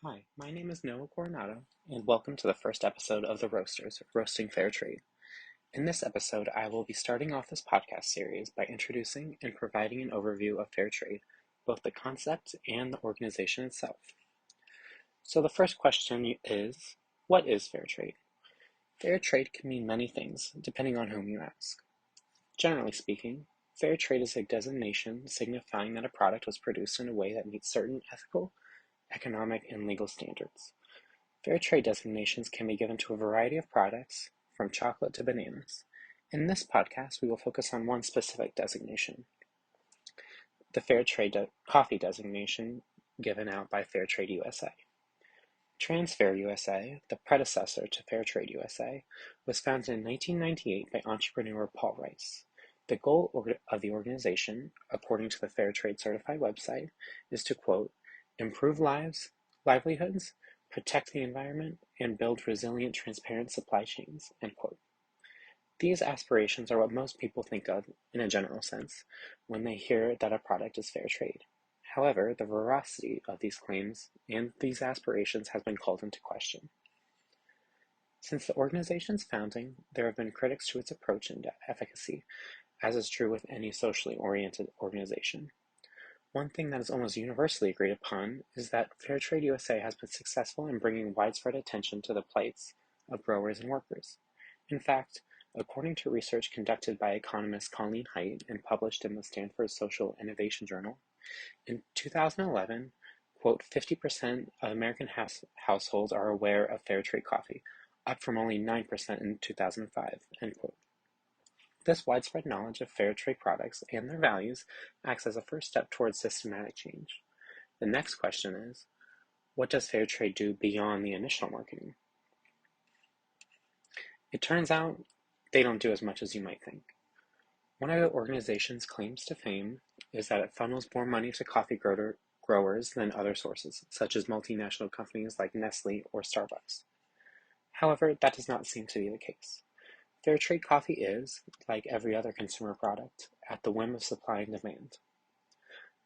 Hi, my name is Noah Coronado, and welcome to the first episode of The Roasters, Roasting Fair Trade. In this episode, I will be starting off this podcast series by introducing and providing an overview of fair trade, both the concept and the organization itself. So the first question is, what is fair trade? Fair trade can mean many things, depending on whom you ask. Generally speaking, fair trade is a designation signifying that a product was produced in a way that meets certain ethical, economic, and legal standards. Fair trade designations can be given to a variety of products, from chocolate to bananas. In this podcast, we will focus on one specific designation, the Fair Trade Coffee designation given out by Fair Trade USA. Transfair USA, the predecessor to Fair Trade USA, was founded in 1998 by entrepreneur Paul Rice. The goal of the organization, according to the Fair Trade Certified website, is to, quote, improve livelihoods, protect the environment, and build resilient, transparent supply chains, end quote. These aspirations are what most people think of, in a general sense, when they hear that a product is fair trade. However, the veracity of these claims and these aspirations has been called into question. Since the organization's founding, there have been critics to its approach and efficacy, as is true with any socially oriented organization. One thing that is almost universally agreed upon is that Fairtrade USA has been successful in bringing widespread attention to the plights of growers and workers. In fact, according to research conducted by economist Colleen Haidt and published in the Stanford Social Innovation Journal, in 2011, quote, 50% of American households are aware of fair trade coffee, up from only 9% in 2005, end quote. This widespread knowledge of fair trade products and their values acts as a first step towards systematic change. The next question is, what does fair trade do beyond the initial marketing? It turns out they don't do as much as you might think. One of the organization's claims to fame is that it funnels more money to coffee growers than other sources, such as multinational companies like Nestle or Starbucks. However, that does not seem to be the case. Fair trade coffee is, like every other consumer product, at the whim of supply and demand.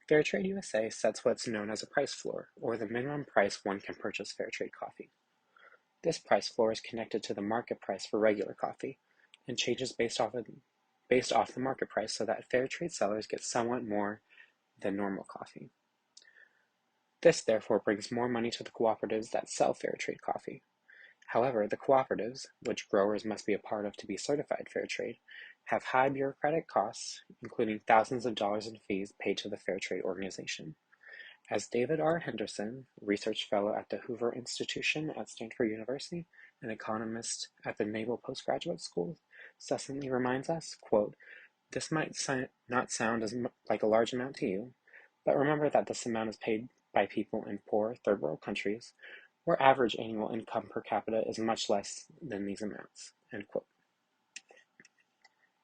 Fairtrade USA sets what's known as a price floor, or the minimum price one can purchase fair trade coffee. This price floor is connected to the market price for regular coffee, and changes based off the market price so that fair trade sellers get somewhat more than normal coffee. This therefore brings more money to the cooperatives that sell fair trade coffee. However, the cooperatives, which growers must be a part of to be certified fair trade, have high bureaucratic costs, including thousands of dollars in fees paid to the fair trade organization. As David R. Henderson, research fellow at the Hoover Institution at Stanford University and economist at the Naval Postgraduate School, succinctly reminds us, quote, this might not sound like a large amount to you, but remember that this amount is paid by people in poor third world countries where average annual income per capita is much less than these amounts, end quote.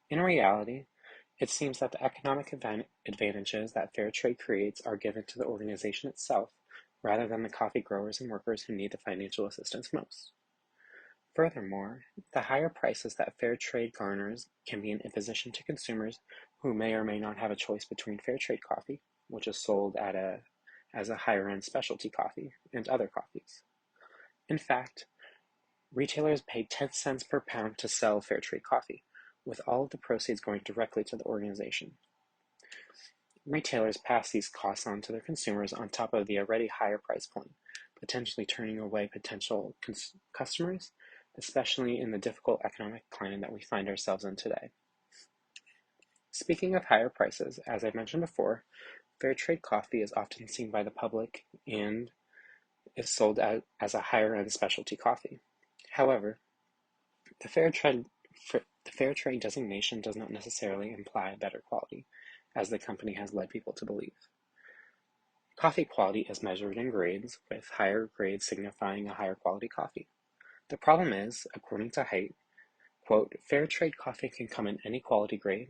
In reality, it seems that the economic advantages that fair trade creates are given to the organization itself, rather than the coffee growers and workers who need the financial assistance most. Furthermore, the higher prices that fair trade garners can be an imposition to consumers who may or may not have a choice between fair trade coffee, which is sold as a higher-end specialty coffee, and other coffees. In fact, retailers pay 10 cents per pound to sell fair trade coffee, with all of the proceeds going directly to the organization. Retailers pass these costs on to their consumers on top of the already higher price point, potentially turning away potential customers, especially in the difficult economic climate that we find ourselves in today. Speaking of higher prices, as I mentioned before, fair trade coffee is often seen by the public and is sold as a higher-end specialty coffee. However, the fair trade designation does not necessarily imply better quality, as the company has led people to believe. Coffee quality is measured in grades, with higher grades signifying a higher quality coffee. The problem is, according to Haidt, quote, fair trade coffee can come in any quality grade,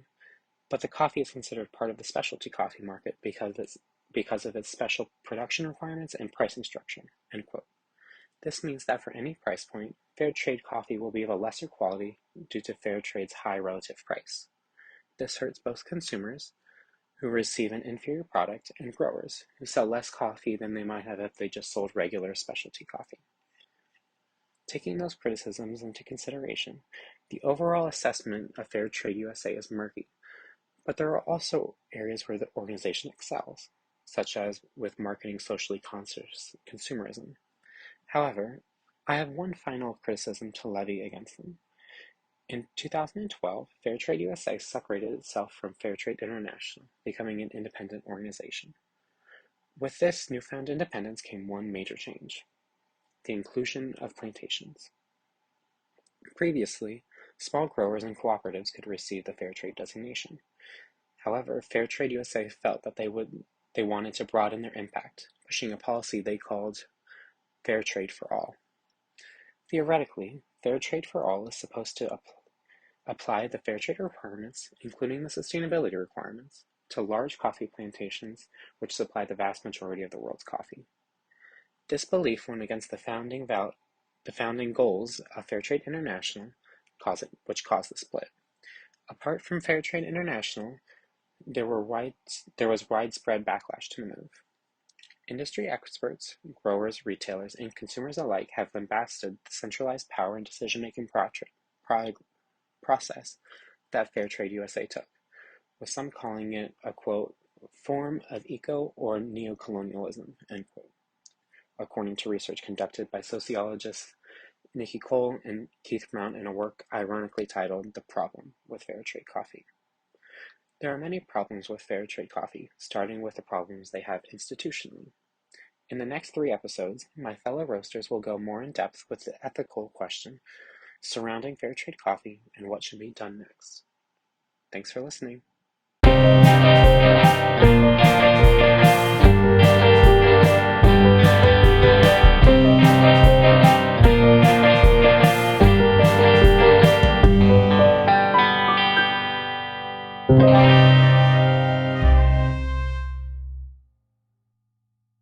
but the coffee is considered part of the specialty coffee market because of its special production requirements and pricing structure, end quote. This means that for any price point, fair trade coffee will be of a lesser quality due to fair trade's high relative price. This hurts both consumers, who receive an inferior product, and growers, who sell less coffee than they might have if they just sold regular specialty coffee. Taking those criticisms into consideration, the overall assessment of Fair Trade USA is murky, but there are also areas where the organization excels, such as with marketing socially conscious consumerism. However, I have one final criticism to levy against them. In 2012, Fairtrade USA separated itself from Fairtrade International, becoming an independent organization. With this newfound independence came one major change: the inclusion of plantations. Previously, small growers and cooperatives could receive the Fairtrade designation. However, Fairtrade USA felt that they wanted to broaden their impact, pushing a policy they called Fair Trade for All. Theoretically, Fair Trade for All is supposed to apply the fair trade requirements, including the sustainability requirements, to large coffee plantations which supply the vast majority of the world's coffee. This belief went against the founding goals of Fairtrade International, which caused the split. Apart from Fairtrade International, there was widespread backlash to the move. Industry experts, growers, retailers, and consumers alike have lambasted the centralized power and decision-making process that Fairtrade USA took, with some calling it a, quote, form of eco or neocolonialism, end quote, according to research conducted by sociologists Nikki Cole and Keith Brown in a work ironically titled The Problem with Fair Trade Coffee. There are many problems with fair trade coffee, starting with the problems they have institutionally. In the next 3 episodes, my fellow roasters will go more in depth with the ethical question surrounding fair trade coffee and what should be done next. Thanks for listening.